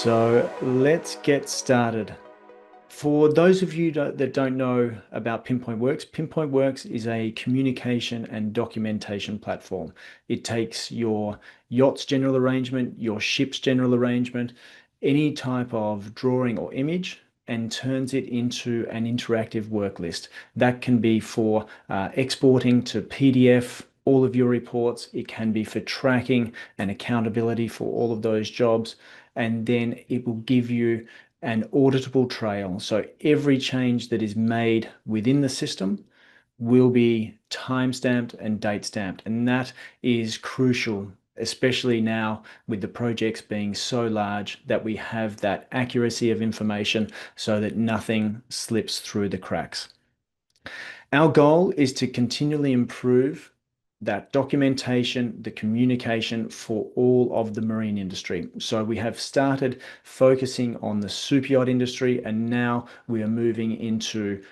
So let's get started. For those of you that don't know about Pinpoint Works, Pinpoint Works is a communication and documentation platform. It takes your yacht's general arrangement, your ship's general arrangement, any type of drawing or image, and turns it into an interactive work list. That can be for exporting to PDF, all of your reports. It can be for tracking and accountability for all of those jobs. And then it will give you an auditable trail. So every change that is made within the system will be time-stamped and date-stamped. And that is crucial, especially now with the projects being so large that we have that accuracy of information so that nothing slips through the cracks. Our goal is to continually improve that documentation, the communication for all of the marine industry. So we have started focusing on the superyacht industry, and now we are moving into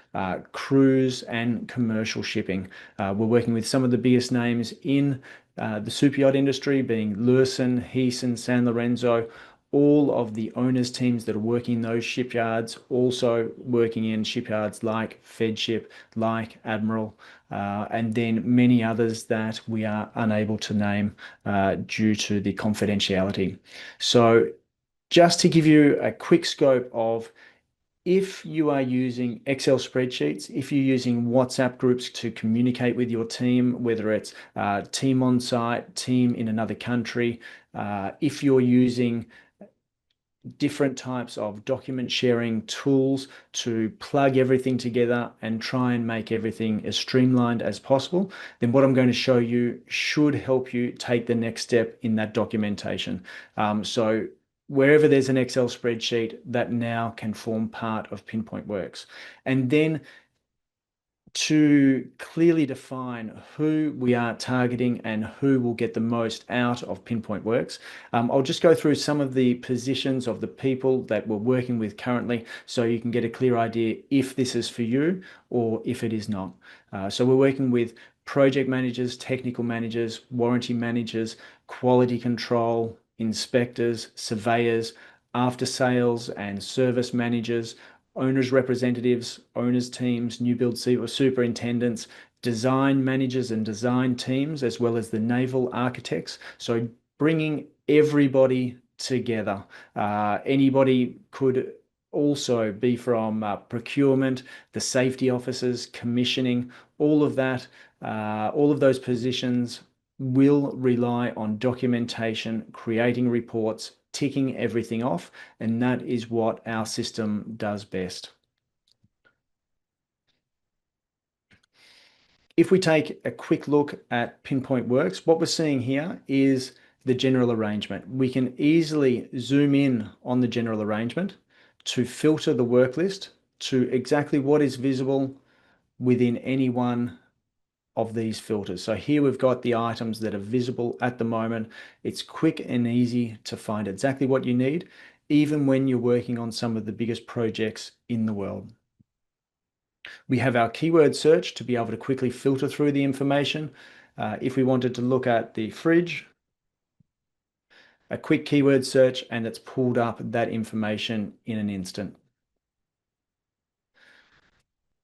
cruise and commercial shipping. We're working with some of the biggest names in the superyacht industry, being Lewison, Heeson, San Lorenzo, all of the owners teams that are working in those shipyards, also working in shipyards like Fedship, like Admiral, and then many others that we are unable to name due to the confidentiality. So just to give you a quick scope of, if you are using Excel spreadsheets, if you're using WhatsApp groups to communicate with your team, whether it's team on site, team in another country, if you're using different types of document sharing tools to plug everything together and try and make everything as streamlined as possible, then what I'm going to show you should help you take the next step in that documentation. So wherever there's an Excel spreadsheet, that now can form part of Pinpoint Works. And then to clearly define who we are targeting and who will get the most out of Pinpoint Works, I'll just go through some of the positions of the people that we're working with currently so you can get a clear idea if this is for you or if it is not. So we're working with project managers, technical managers, warranty managers, quality control, inspectors, surveyors, after sales and service managers, owners representatives, owners teams, new build superintendents, design managers and design teams, as well as the naval architects. So bringing everybody together. Anybody could also be from procurement, the safety officers, commissioning, all of that, all of those positions will rely on documentation, creating reports, ticking everything off, and that is what our system does best. If we take a quick look at Pinpoint Works, what we're seeing here is the general arrangement. We can easily zoom in on the general arrangement to filter the work list to exactly what is visible within any one of these filters. So here we've got the items that are visible at the moment. It's quick and easy to find exactly what you need, even when you're working on some of the biggest projects in the world. We have our keyword search to be able to quickly filter through the information. If we wanted to look at the fridge, a quick keyword search, and it's pulled up that information in an instant.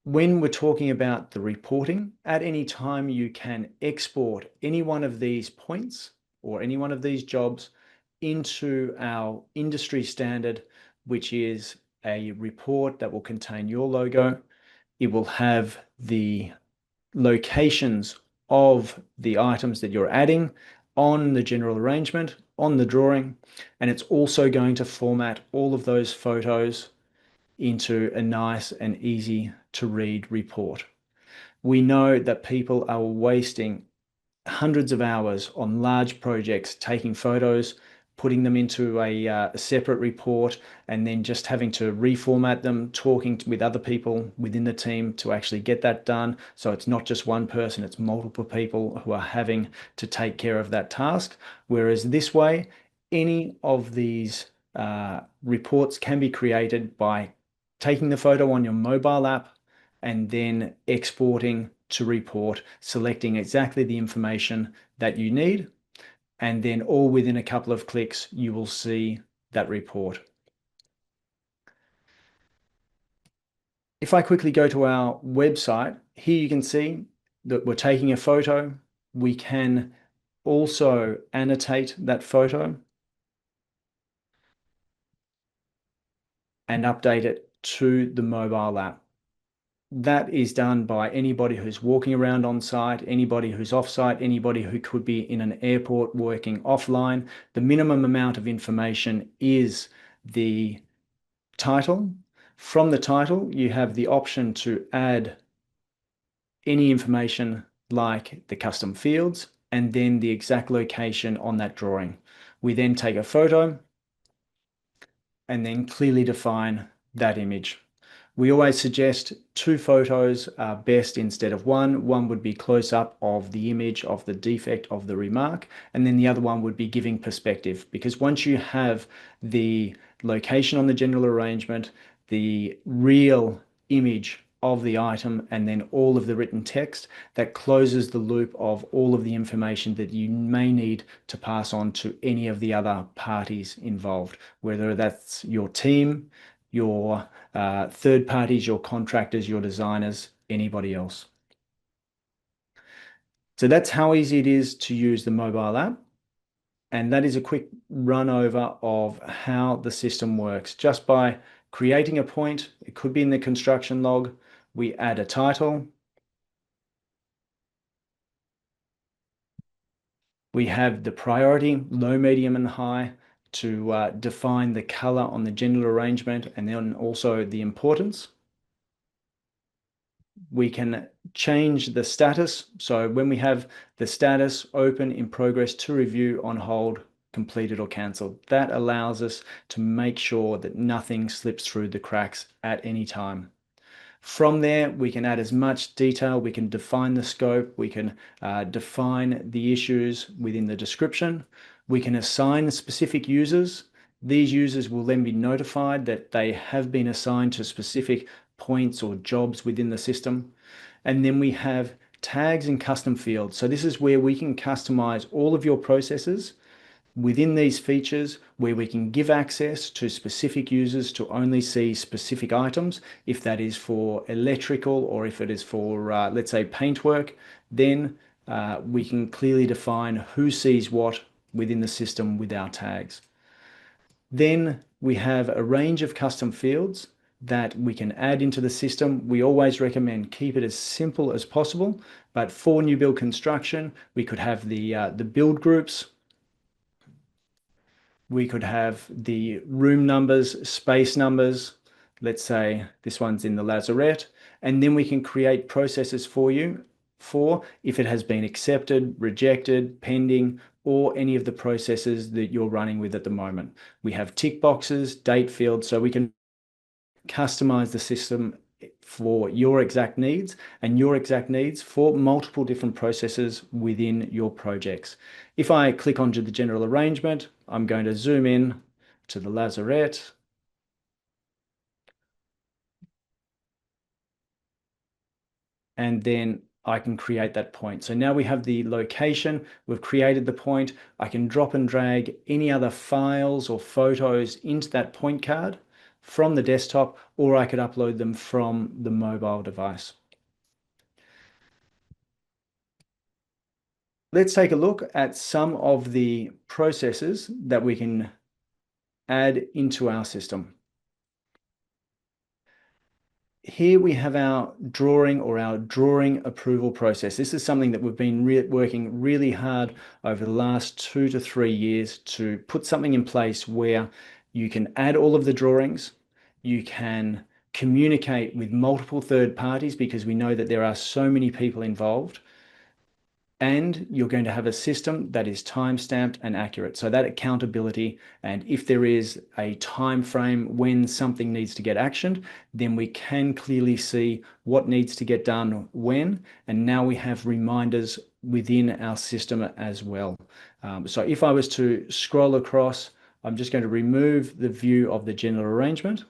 When we're talking about the reporting, at any time you can export any one of these points or any one of these jobs into our industry standard, which is a report that will contain your logo. It will have the locations of the items that you're adding on the general arrangement, on the drawing, and it's also going to format all of those photos into a nice and easy to read report. We know that people are wasting hundreds of hours on large projects, taking photos, putting them into a separate report, and then just having to reformat them, talking with other people within the team to actually get that done. So it's not just one person, it's multiple people who are having to take care of that task. Whereas this way, any of these reports can be created by taking the photo on your mobile app and then exporting to report, selecting exactly the information that you need, and then all within a couple of clicks, you will see that report. If I quickly go to our website, here you can see that we're taking a photo. We can also annotate that photo and update it to the mobile app. That is done by anybody who's walking around on site, anybody who's off site, anybody who could be in an airport working offline. The minimum amount of information is the title. From the title, you have the option to add any information like the custom fields and then the exact location on that drawing. We then take a photo and then clearly define that image. We always suggest 2 photos are best instead of one. One would be close up of the image of the defect of the remark, and then the other one would be giving perspective, because once you have the location on the general arrangement, the real image of the item, and then all of the written text, that closes the loop of all of the information that you may need to pass on to any of the other parties involved, whether that's your team, your third parties, your contractors, your designers, anybody else. So that's how easy it is to use the mobile app. And that is a quick run over of how the system works. Just by creating a point, it could be in the construction log, we add a title. We have the priority, low, medium, and high to define the color on the general arrangement, and then also the importance. We can change the status. So when we have the status open, in progress, to review, on hold, completed, or cancelled, that allows us to make sure that nothing slips through the cracks at any time. From there, we can add as much detail. We can define the scope. We can define the issues within the description. We can assign specific users. These users will then be notified that they have been assigned to specific points or jobs within the system. And then we have tags and custom fields. So this is where we can customize all of your processes within these features, where we can give access to specific users to only see specific items. If that is for electrical, or if it is for, let's say, paintwork, then we can clearly define who sees what within the system with our tags. Then we have a range of custom fields that we can add into the system. We always recommend keep it as simple as possible, but for new build construction, we could have the build groups. We could have the room numbers, space numbers. Let's say this one's in the lazarette, and then we can create processes for you for if it has been accepted, rejected, pending, or any of the processes that you're running with at the moment. We have tick boxes, date fields, so we can customize the system for your exact needs and your exact needs for multiple different processes within your projects. If I click onto the general arrangement, I'm going to zoom in to the lazarette. And then I can create that point. So now we have the location, we've created the point. I can drop and drag any other files or photos into that point card from the desktop, or I could upload them from the mobile device. Let's take a look at some of the processes that we can add into our system. Here we have our drawing, or our drawing approval process. This is something that we've been working really hard over the last 2 to 3 years to put something in place where you can add all of the drawings, you can communicate with multiple third parties, because we know that there are so many people involved, and you're going to have a system that is time-stamped and accurate. So that accountability, and if there is a time frame when something needs to get actioned, then we can clearly see what needs to get done when, and now we have reminders within our system as well. So if I was to scroll across, I'm just going to remove the view of the general arrangement,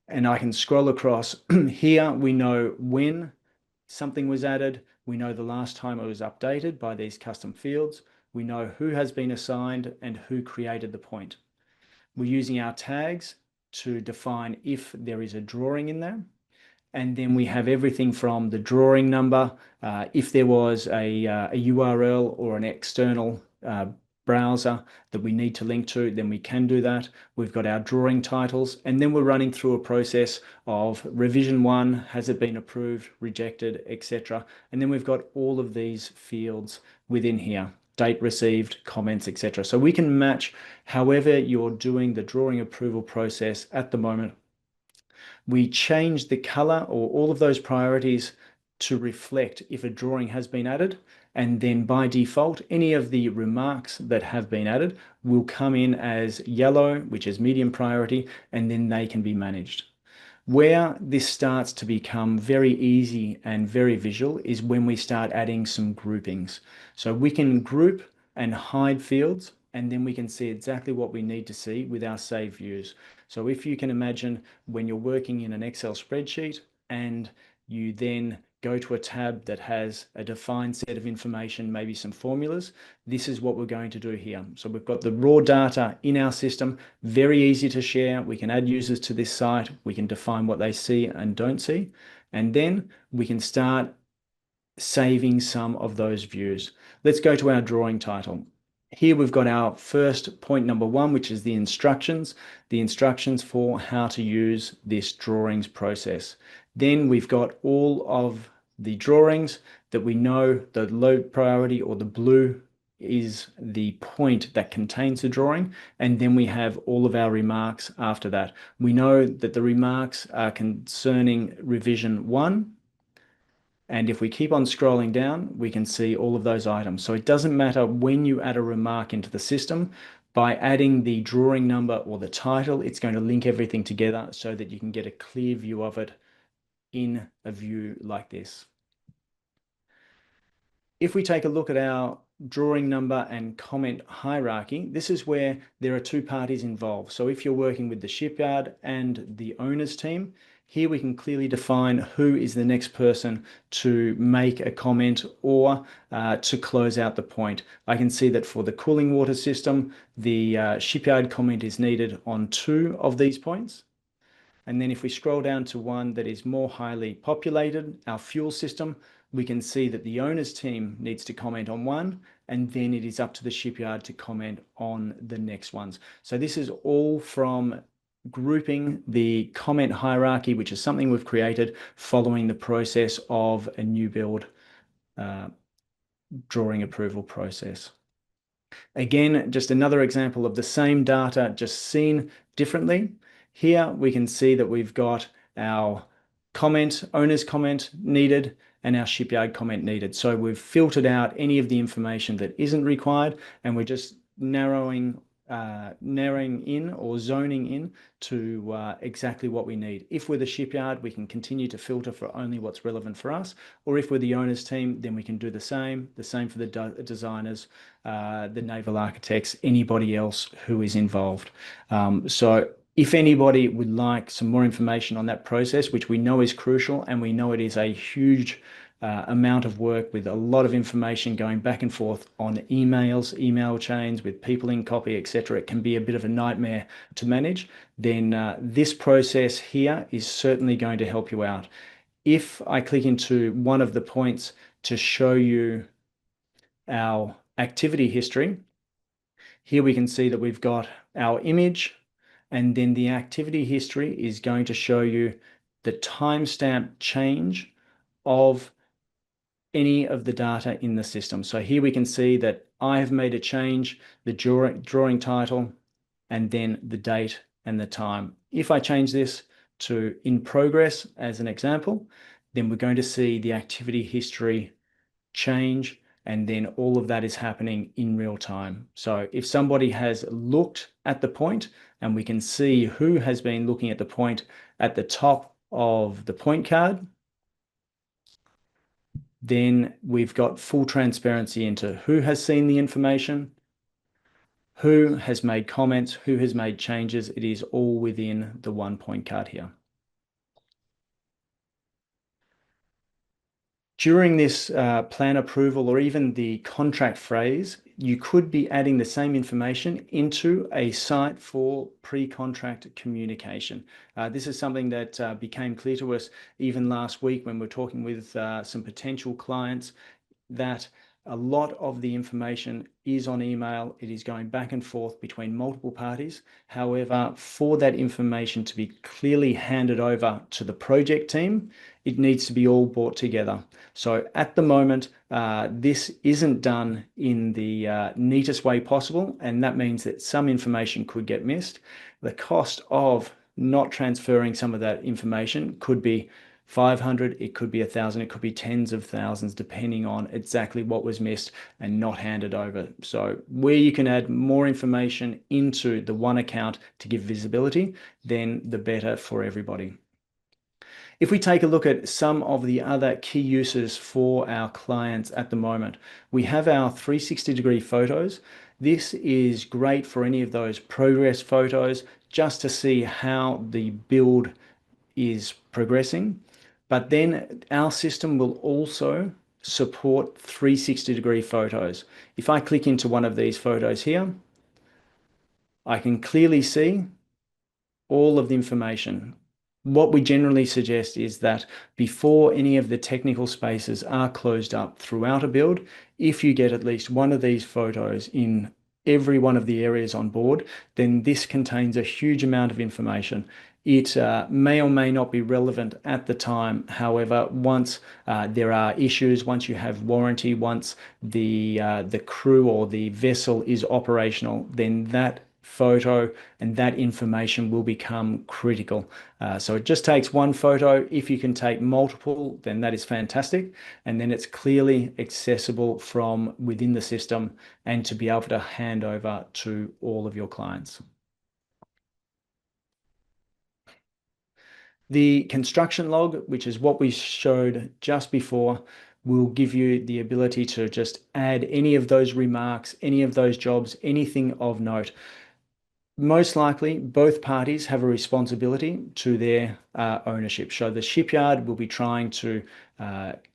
and I can scroll across. Here we know when something was added. We know the last time it was updated by these custom fields. We know who has been assigned and who created the point. We're using our tags to define if there is a drawing in there. And then we have everything from the drawing number, if there was a URL or an external browser that we need to link to, then we can do that. We've got our drawing titles, and then we're running through a process of revision 1, has it been approved, rejected, etc. And then we've got all of these fields within here, date received, comments, etc. So we can match however you're doing the drawing approval process at the moment. We change the color or all of those priorities to reflect if a drawing has been added. And then by default, any of the remarks that have been added will come in as yellow, which is medium priority, and then they can be managed. Where this starts to become very easy and very visual is when we start adding some groupings. So we can group and hide fields, and then we can see exactly what we need to see with our save views. So if you can imagine when you're working in an Excel spreadsheet and you then go to a tab that has a defined set of information, maybe some formulas, this is what we're going to do here. So we've got the raw data in our system, very easy to share. We can add users to this site. We can define what they see and don't see. And then we can start saving some of those views. Let's go to our drawing title. Here we've got our first point number 1, which is the instructions for how to use this drawings process. Then we've got all of the drawings that we know the low priority or the blue is the point that contains the drawing. And then we have all of our remarks after that. We know that the remarks are concerning revision 1. And if we keep on scrolling down, we can see all of those items. So it doesn't matter when you add a remark into the system, by adding the drawing number or the title, it's going to link everything together so that you can get a clear view of it in a view like this. If we take a look at our drawing number and comment hierarchy, this is where there are 2 parties involved. So if you're working with the shipyard and the owner's team, here we can clearly define who is the next person to make a comment or to close out the point. I can see that for the cooling water system, the shipyard comment is needed on 2 of these points. And then if we scroll down to one that is more highly populated, our fuel system, we can see that the owner's team needs to comment on 1, and then it is up to the shipyard to comment on the next ones. So this is all from grouping the comment hierarchy, which is something we've created following the process of a new build drawing approval process. Again, just another example of the same data, just seen differently. Here we can see that we've got our comment, owner's comment needed, and our shipyard comment needed. So we've filtered out any of the information that isn't required, and we're just narrowing in or zoning in to exactly what we need. If we're the shipyard, we can continue to filter for only what's relevant for us, or if we're the owner's team, then we can do the same for the designers, the naval architects, anybody else who is involved. So if anybody would like some more information on that process, which we know is crucial, and we know it is a huge amount of work with a lot of information going back and forth on emails, email chains with people in copy, etc. It can be a bit of a nightmare to manage. Then this process here is certainly going to help you out. If I click into one of the points to show you our activity history, here we can see that we've got our image, and then the activity history is going to show you the timestamp change of any of the data in the system. So here we can see that I have made a change, the drawing title, and then the date and the time. If I change this to in progress as an example, then we're going to see the activity history change, and then all of that is happening in real time. So if somebody has looked at the point, and we can see who has been looking at the point at the top of the point card, then we've got full transparency into who has seen the information, who has made comments, who has made changes. It is all within the one point card here. During this plan approval or even the contract phase, you could be adding the same information into a site for pre-contract communication. This is something that became clear to us even last week when we were talking with some potential clients, that a lot of the information is on email. It is going back and forth between multiple parties. However, for that information to be clearly handed over to the project team, it needs to be all brought together. So at the moment, this isn't done in the neatest way possible, and that means that some information could get missed. The cost of not transferring some of that information could be 500, it could be 1,000, it could be tens of thousands, depending on exactly what was missed and not handed over. So where you can add more information into the one account to give visibility, then the better for everybody. If we take a look at some of the other key uses for our clients at the moment, we have our 360-degree photos. This is great for any of those progress photos, just to see how the build is progressing. But then our system will also support 360-degree photos. If I click into one of these photos here, I can clearly see all of the information. What we generally suggest is that before any of the technical spaces are closed up throughout a build, if you get at least one of these photos in every one of the areas on board, then this contains a huge amount of information. It may or may not be relevant at the time. However, once there are issues, once you have warranty, once the crew or the vessel is operational, then that photo and that information will become critical. So it just takes one photo. If you can take multiple, then that is fantastic. And then it's clearly accessible from within the system and to be able to hand over to all of your clients. The construction log, which is what we showed just before, will give you the ability to just add any of those remarks, any of those jobs, anything of note. Most likely, both parties have a responsibility to their ownership. So the shipyard will be trying to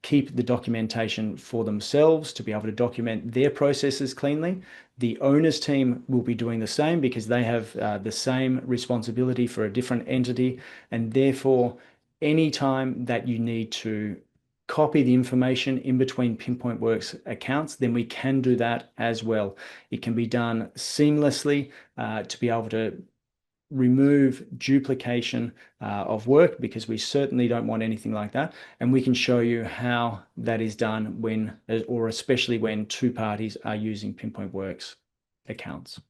keep the documentation for themselves to be able to document their processes cleanly. The owner's team will be doing the same because they have the same responsibility for a different entity, and therefore, any time that you need to copy the information in between Pinpoint Works accounts, then we can do that as well. It can be done seamlessly to be able to remove duplication of work, because we certainly don't want anything like that. And we can show you how that is done when, or especially when two parties are using Pinpoint Works accounts.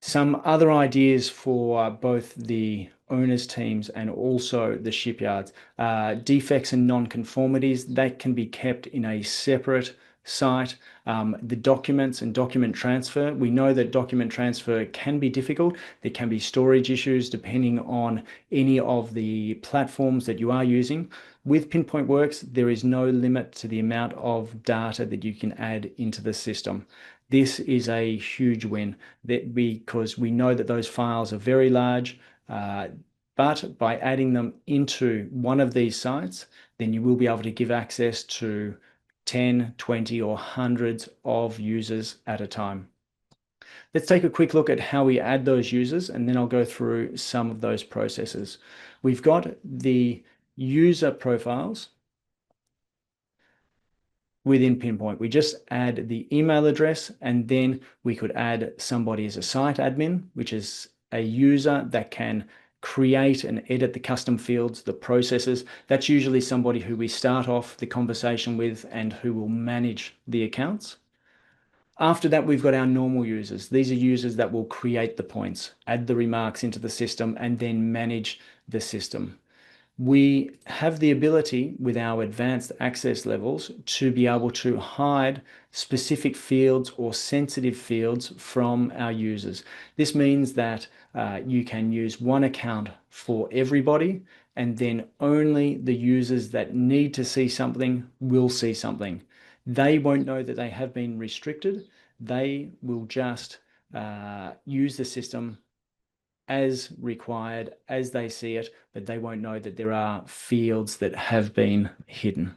Some other ideas for both the owners teams and also the shipyards. Defects and non-conformities, that can be kept in a separate site. The documents and document transfer, we know that document transfer can be difficult. There can be storage issues depending on any of the platforms that you are using. With Pinpoint Works, there is no limit to the amount of data that you can add into the system. This is a huge win, because we know that those files are very large, but by adding them into one of these sites, then you will be able to give access to 10, 20, or hundreds of users at a time. Let's take a quick look at how we add those users, and then I'll go through some of those processes. We've got the user profiles within Pinpoint. We just add the email address, and then we could add somebody as a site admin, which is a user that can create and edit the custom fields, the processes. That's usually somebody who we start off the conversation with and who will manage the accounts. After that, we've got our normal users. These are users that will create the points, add the remarks into the system, and then manage the system. We have the ability with our advanced access levels to be able to hide specific fields or sensitive fields from our users. This means that you can use one account for everybody, and then only the users that need to see something will see something. They won't know that they have been restricted. They will just use the system as required, as they see it, but they won't know that there are fields that have been hidden.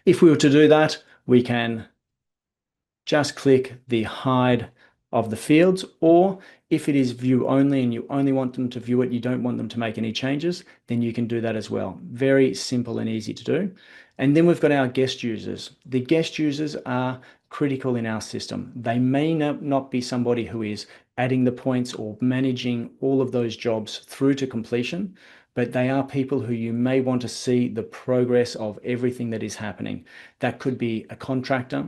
If we were to do that, we can just click the hide of the fields, or if it is view only and you only want them to view it, you don't want them to make any changes, then you can do that as well. Very simple and easy to do. And then we've got our guest users. The guest users are critical in our system. They may not be somebody who is adding the points or managing all of those jobs through to completion, but they are people who you may want to see the progress of everything that is happening. That could be a contractor,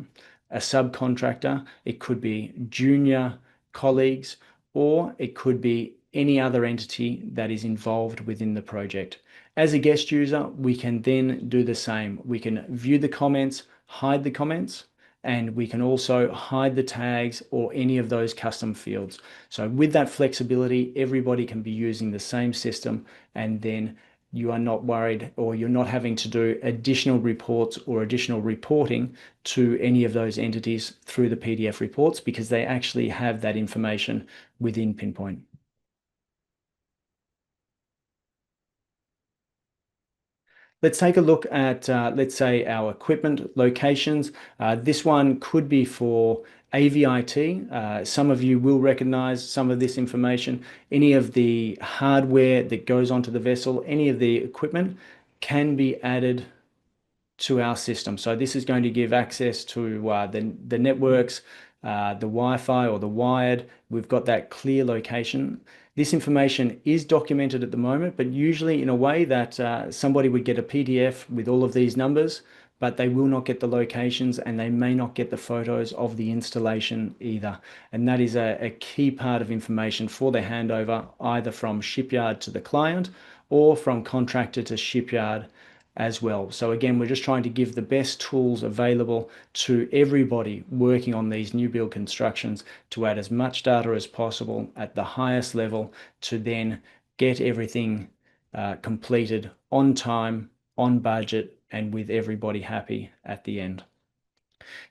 a subcontractor, it could be junior colleagues, or it could be any other entity that is involved within the project. As a guest user, we can then do the same. We can view the comments, hide the comments, and we can also hide the tags or any of those custom fields. So with that flexibility, everybody can be using the same system, and then you are not worried, or you're not having to do additional reports or additional reporting to any of those entities through the PDF reports, because they actually have that information within Pinpoint. Let's take a look at, let's say, our equipment locations. This one could be for AVIT. Some of you will recognize some of this information. Any of the hardware that goes onto the vessel, any of the equipment can be added to our system. So this is going to give access to the networks, the Wi-Fi or the wired. We've got that clear location. This information is documented at the moment, but usually in a way that somebody would get a PDF with all of these numbers, but they will not get the locations, and they may not get the photos of the installation either. And that is a key part of information for the handover, either from shipyard to the client or from contractor to shipyard as well. So again, we're just trying to give the best tools available to everybody working on these new build constructions to add as much data as possible at the highest level to then get everything completed on time, on budget, and with everybody happy at the end.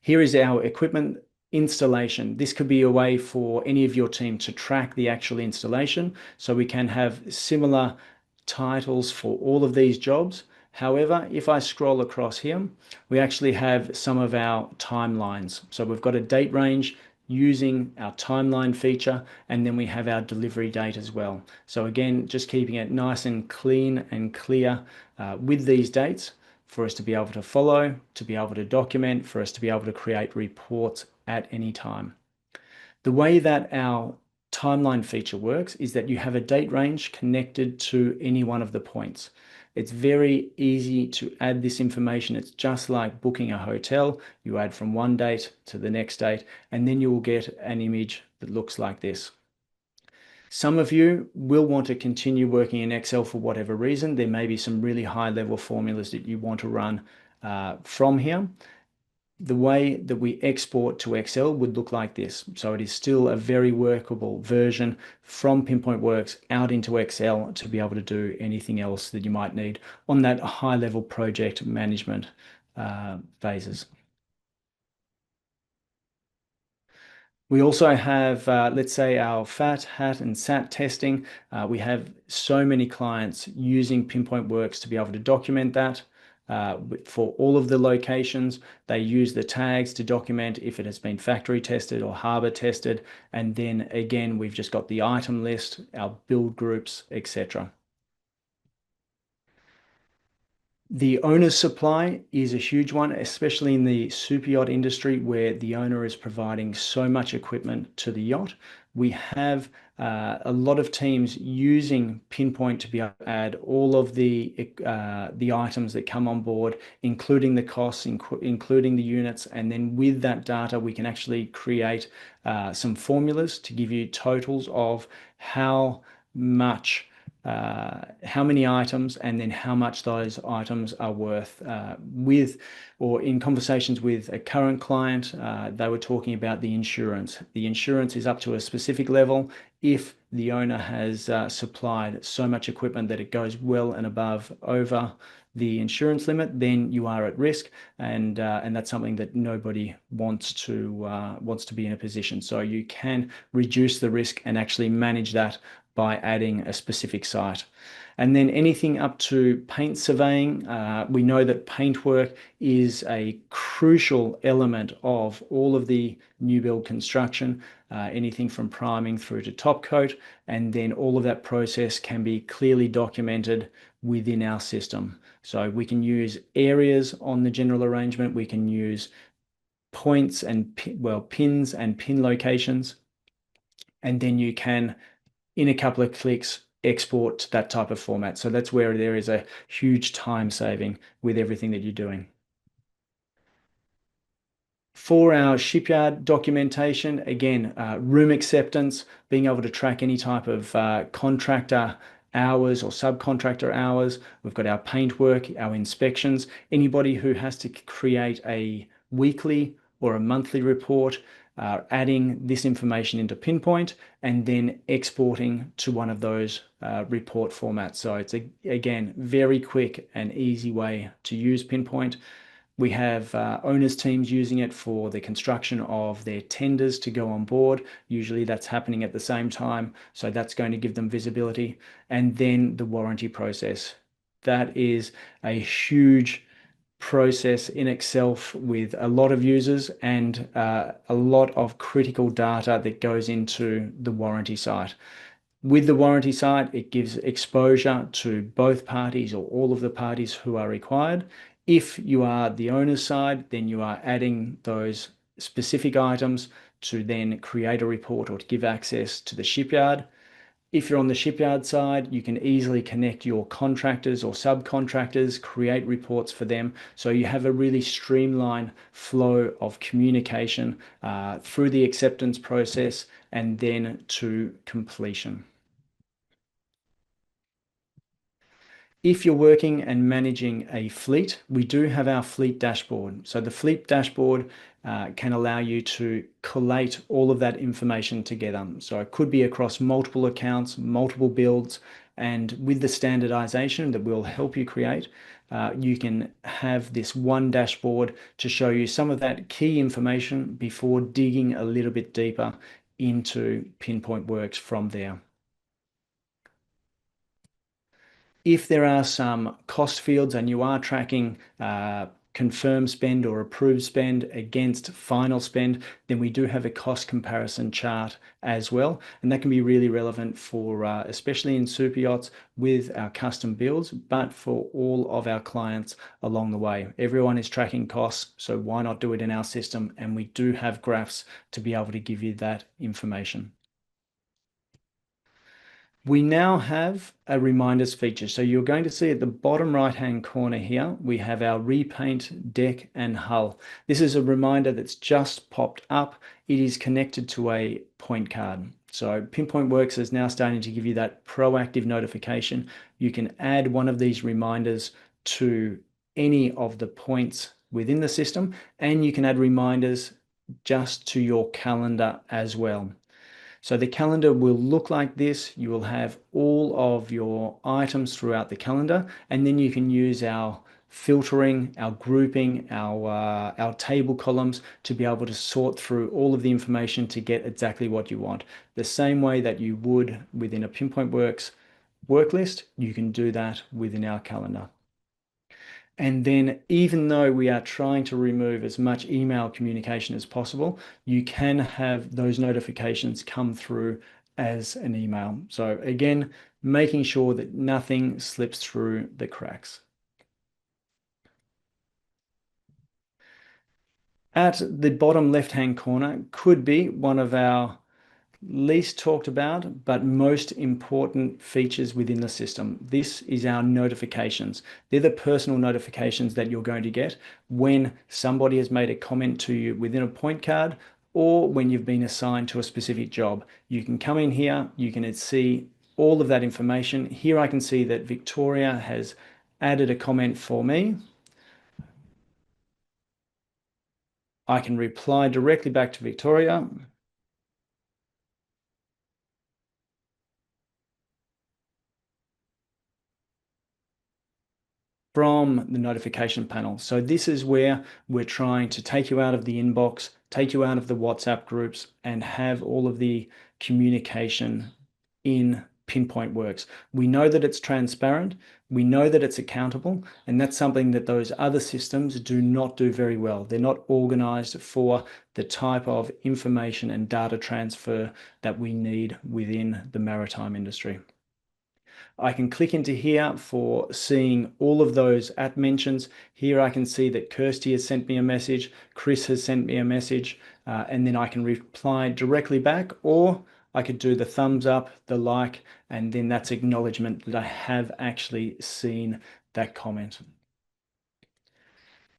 Here is our equipment installation. This could be a way for any of your team to track the actual installation, so we can have similar titles for all of these jobs. However, if I scroll across here, we actually have some of our timelines. So we've got a date range using our timeline feature, and then we have our delivery date as well. So again, just keeping it nice and clean and clear with these dates for us to be able to follow, to be able to document, for us to be able to create reports at any time. The way that our timeline feature works is that you have a date range connected to any one of the points. It's very easy to add this information. It's just like booking a hotel. You add from one date to the next date, and then you will get an image that looks like this. Some of you will want to continue working in Excel for whatever reason. There may be some really high level formulas that you want to run from here. The way that we export to Excel would look like this. So it is still a very workable version from Pinpoint Works out into Excel to be able to do anything else that you might need on that high level project management phases. We also have, let's say, our FAT, HAT, and SAT testing. We have so many clients using Pinpoint Works to be able to document that. For all of the locations, they use the tags to document if it has been factory tested or harbor tested. And then again, we've just got the item list, our build groups, etc. The owner's supply is a huge one, especially in the super yacht industry where the owner is providing so much equipment to the yacht. We have a lot of teams using Pinpoint to be able to add all of the items that come on board, including the costs, including the units, and then with that data, we can actually create some formulas to give you totals of how many items and then how much those items are worth. In conversations with a current client, they were talking about the insurance. The insurance is up to a specific level. If the owner has supplied so much equipment that it goes well and above over the insurance limit, then you are at risk, and that's something that nobody wants to be in a position. So you can reduce the risk and actually manage that by adding a specific site. And then anything up to paint surveying, we know that paint work is a crucial element of all of the new build construction, anything from priming through to top coat, and then all of that process can be clearly documented within our system. So we can use areas on the general arrangement, we can use points and pins and pin locations, and then you can, in a couple of clicks, export to that type of format. So that's where there is a huge time saving with everything that you're doing. For our shipyard documentation, again, room acceptance, being able to track any type of contractor hours or subcontractor hours. We've got our paint work, our inspections. Anybody who has to create a weekly or a monthly report, adding this information into Pinpoint and then exporting to one of those report formats. So it's, again, very quick and easy way to use Pinpoint. We have owners teams using it for the construction of their tenders to go on board. Usually that's happening at the same time. So that's going to give them visibility. And then the warranty process. That is a huge process in itself with a lot of users and a lot of critical data that goes into the warranty site. With the warranty site, it gives exposure to both parties or all of the parties who are required. If you are the owner's side, then you are adding those specific items to then create a report or to give access to the shipyard. If you're on the shipyard side, you can easily connect your contractors or subcontractors, create reports for them. So you have a really streamlined flow of communication through the acceptance process and then to completion. If you're working and managing a fleet, we do have our fleet dashboard. So the fleet dashboard can allow you to collate all of that information together. So it could be across multiple accounts, multiple builds, and with the standardization that will help you create, you can have this one dashboard to show you some of that key information before digging a little bit deeper into Pinpoint Works from there. If there are some cost fields and you are tracking confirmed spend or approved spend against final spend, then we do have a cost comparison chart as well. And that can be really relevant for, especially in super yachts with our custom builds, but for all of our clients along the way. Everyone is tracking costs, so why not do it in our system? And we do have graphs to be able to give you that information. We now have a reminders feature. So you're going to see at the bottom right-hand corner here, we have our repaint deck and hull. This is a reminder that's just popped up. It is connected to a point card. So Pinpoint Works is now starting to give you that proactive notification. You can add one of these reminders to any of the points within the system, and you can add reminders just to your calendar as well. So the calendar will look like this. You will have all of your items throughout the calendar, and then you can use our filtering, our grouping, our table columns to be able to sort through all of the information to get exactly what you want. The same way that you would within a Pinpoint Works work list, you can do that within our calendar. And then even though we are trying to remove as much email communication as possible, you can have those notifications come through as an email. So again, making sure that nothing slips through the cracks. At the bottom left-hand corner could be one of our least talked about, but most important features within the system. This is our notifications. They're the personal notifications that you're going to get when somebody has made a comment to you within a point card or when you've been assigned to a specific job. You can come in here, you can see all of that information. Here I can see that Victoria has added a comment for me. I can reply directly back to Victoria. From the notification panel. So this is where we're trying to take you out of the inbox, take you out of the WhatsApp groups, and have all of the communication in Pinpoint works. We know that it's transparent, we know that it's accountable, and that's something that those other systems do not do very well. They're not organized for the type of information and data transfer that we need within the maritime industry. I can click into here for seeing all of those at mentions. Here I can see that Kirsty has sent me a message, Chris has sent me a message, and then I can reply directly back, or I could do the thumbs up, the like, and then that's acknowledgement that I have actually seen that comment.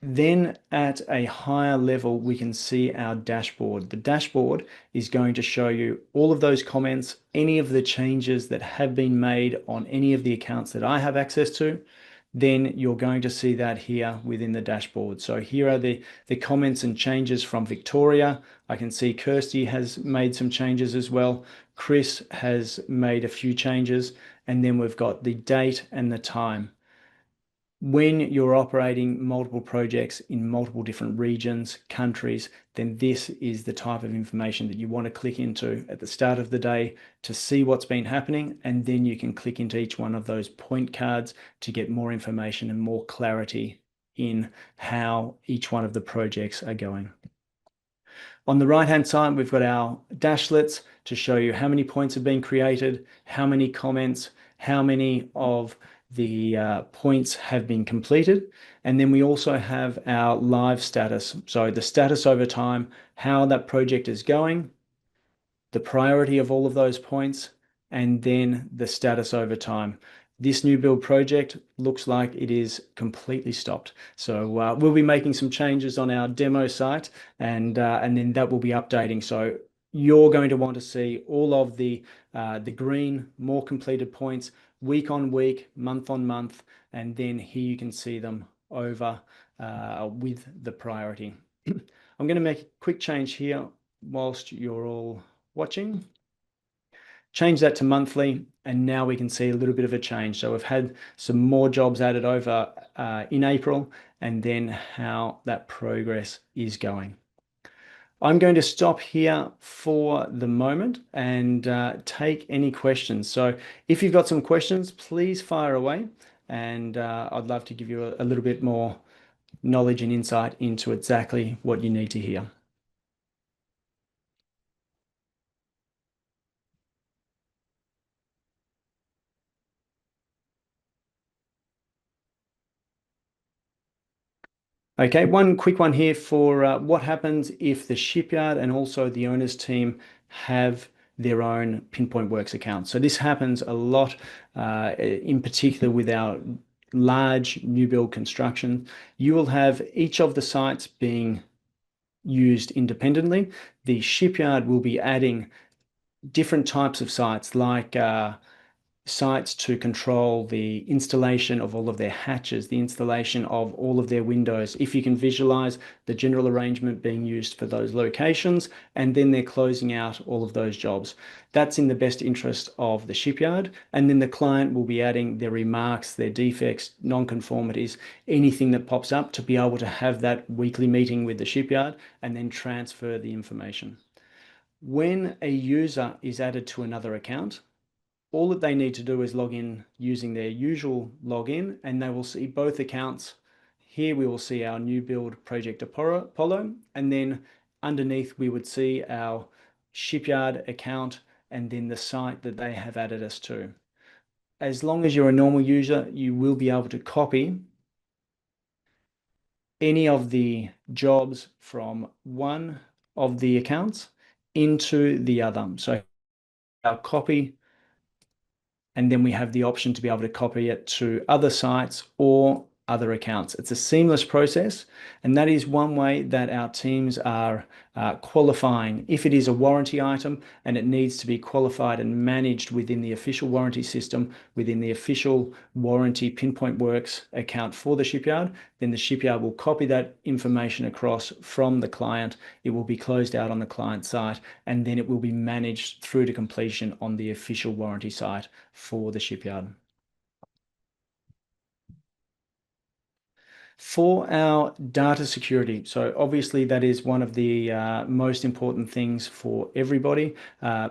Then at a higher level, we can see our dashboard. The dashboard is going to show you all of those comments, any of the changes that have been made on any of the accounts that I have access to. Then you're going to see that here within the dashboard. So here are the comments and changes from Victoria. I can see Kirsty has made some changes as well. Chris has made a few changes. And then we've got the date and the time. When you're operating multiple projects in multiple different regions, countries, then this is the type of information that you want to click into at the start of the day to see what's been happening. And then you can click into each one of those point cards to get more information and more clarity in how each one of the projects are going. On the right-hand side, we've got our dashlets to show you how many points have been created, how many comments, how many of the points have been completed. And then we also have our live status. So the status over time, how that project is going, the priority of all of those points, and then the status over time. This new build project looks like it is completely stopped. So we'll be making some changes on our demo site, and then that will be updating. So you're going to want to see all of the green, more completed points week on week, month on month, and then here you can see them over with the priority. I'm going to make a quick change here whilst you're all watching. Change that to monthly, and now we can see a little bit of a change. So we've had some more jobs added over in April, and then how that progress is going. I'm going to stop here for the moment and take any questions. So if you've got some questions, please fire away, and I'd love to give you a little bit more knowledge and insight into exactly what you need to hear. Okay, one quick one here for what happens if the shipyard and also the owner's team have their own Pinpoint Works account. So this happens a lot, in particular with our large new build construction. You will have each of the sites being used independently. The shipyard will be adding different types of sites like sites to control the installation of all of their hatches, the installation of all of their windows. If you can visualize the general arrangement being used for those locations, and then they're closing out all of those jobs. That's in the best interest of the shipyard. And then the client will be adding their remarks, their defects, non-conformities, anything that pops up to be able to have that weekly meeting with the shipyard and then transfer the information. When a user is added to another account, all that they need to do is log in using their usual login, and they will see both accounts. Here we will see our new build project Apollo, and then underneath we would see our shipyard account and then the site that they have added us to. As long as you're a normal user, you will be able to copy any of the jobs from one of the accounts into the other. So our copy, and then we have the option to be able to copy it to other sites or other accounts. It's a seamless process, and that is one way that our teams are qualifying. If it is a warranty item and it needs to be qualified and managed within the official warranty system, within the official warranty Pinpoint Works account for the shipyard, then the shipyard will copy that information across from the client. It will be closed out on the client site, and then it will be managed through to completion on the official warranty site for the shipyard. For our data security, so obviously that is one of the most important things for everybody.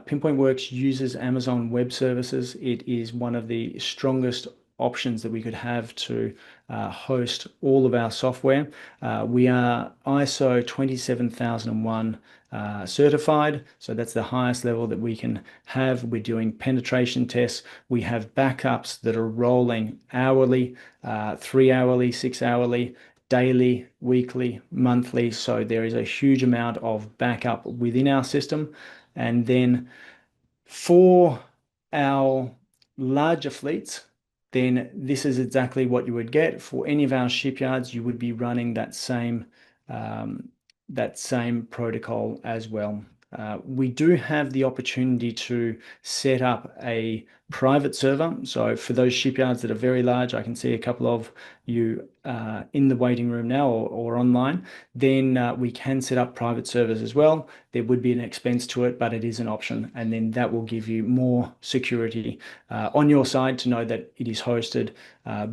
Pinpoint Works uses Amazon Web Services. It is one of the strongest options that we could have to host all of our software. We are ISO 27001 certified, so that's the highest level that we can have. We're doing penetration tests. We have backups that are rolling hourly, 3 hourly, 6 hourly, daily, weekly, monthly. So there is a huge amount of backup within our system. And then for our larger fleets, then this is exactly what you would get. For any of our shipyards, you would be running um, that same protocol as well. We do have the opportunity to set up a private server. So for those shipyards that are very large, I can see a couple of you in the waiting room now or online, then we can set up private servers as well. There would be an expense to it, but it is an option. And then that will give you more security on your side to know that it is hosted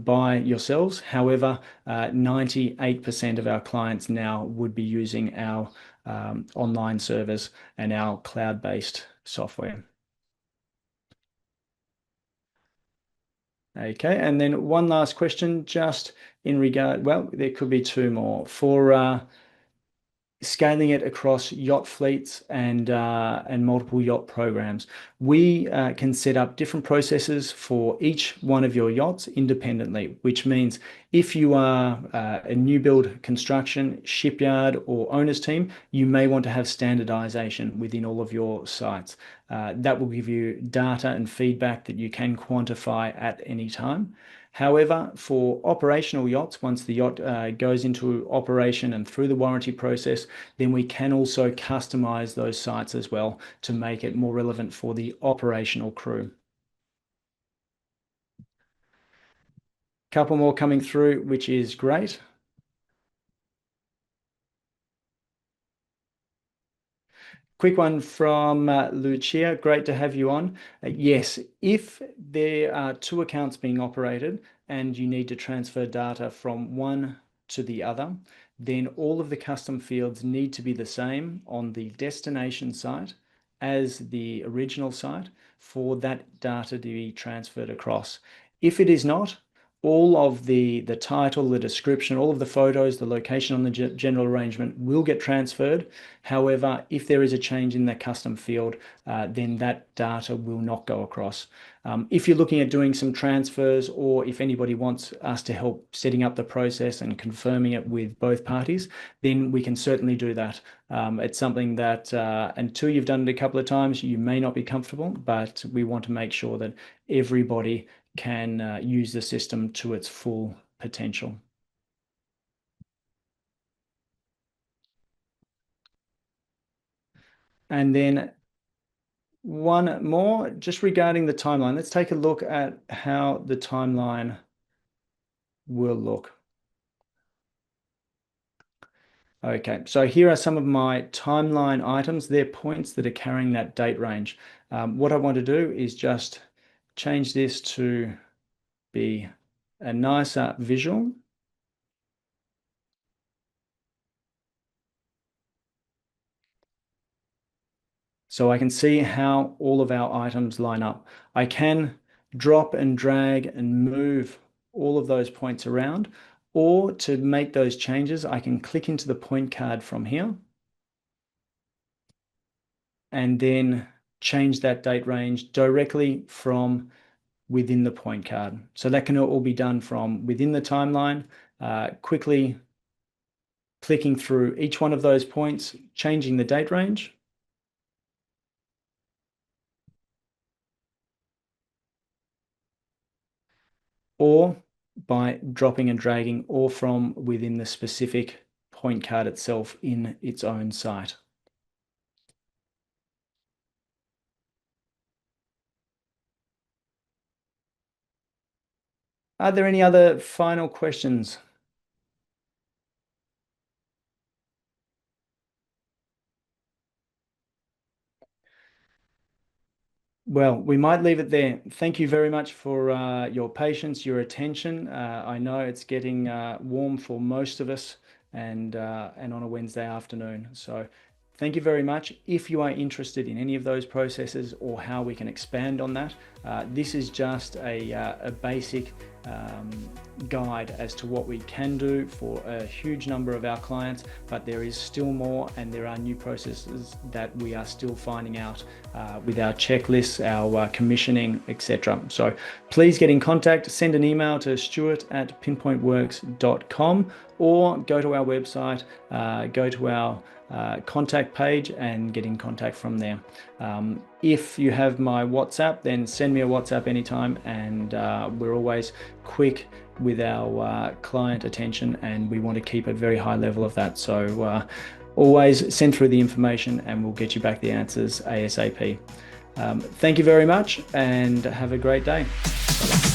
by yourselves. However, 98% of our clients now would be using our online servers and our cloud-based software. Okay, and then one last question, just in regard, well, there could be two more. For scaling it across yacht fleets and multiple yacht programs. We can set up different processes for each one of your yachts independently, which means if you are a new build construction, shipyard, or owners team, you may want to have standardization within all of your sites. That will give you data and feedback that you can quantify at any time. However, for operational yachts, once the yacht goes into operation and through the warranty process, then we can also customize those sites as well to make it more relevant for the operational crew. Couple more coming through, which is great. Quick one from Lucia. Great to have you on. Yes, if there are two accounts being operated and you need to transfer data from one to the other, then all of the custom fields need to be the same on the destination site as the original site for that data to be transferred across. If it is not, all of the title, the description, all of the photos, the location on the general arrangement will get transferred. However, if there is a change in that custom field, then that data will not go across. If you're looking at doing some transfers, or if anybody wants us to help setting up the process and confirming it with both parties, then we can certainly do that. It's something that until you've done it a couple of times, you may not be comfortable, but we want to make sure that everybody can use the system to its full potential. And then one more, just regarding the timeline. Let's take a look at how the timeline will look. Okay, so here are some of my timeline items. They're points that are carrying that date range. What I want to do is just change this to be a nicer visual. So I can see how all of our items line up. I can drop and drag and move all of those points around, or to make those changes, I can click into the point card from here and then change that date range directly from within the point card. So that can all be done from within the timeline, quickly clicking through each one of those points, changing the date range, or by dropping and dragging, or from within the specific point card itself in its own site. Are there any other final questions? Well, we might leave it there. Thank you very much for your patience, your attention. I know it's getting warm for most of us, and on a Wednesday afternoon. So, thank you very much. If you are interested in any of those processes or how we can expand on that, this is just a basic um, guide as to what we can do for a huge number of our clients, but there is still more, and there are new processes that we are still finding out with our checklists, our commissioning, etc. So please get in contact, send an email to stuart@pinpointworks.com, or go to our website, go to our contact page and get in contact from there. If you have my WhatsApp, then send me a WhatsApp anytime, and we're always quick with our client attention, and we want to keep a very high level of that. So always send through the information and we'll get you back the answers ASAP. Thank you very much and have a great day. Bye-bye.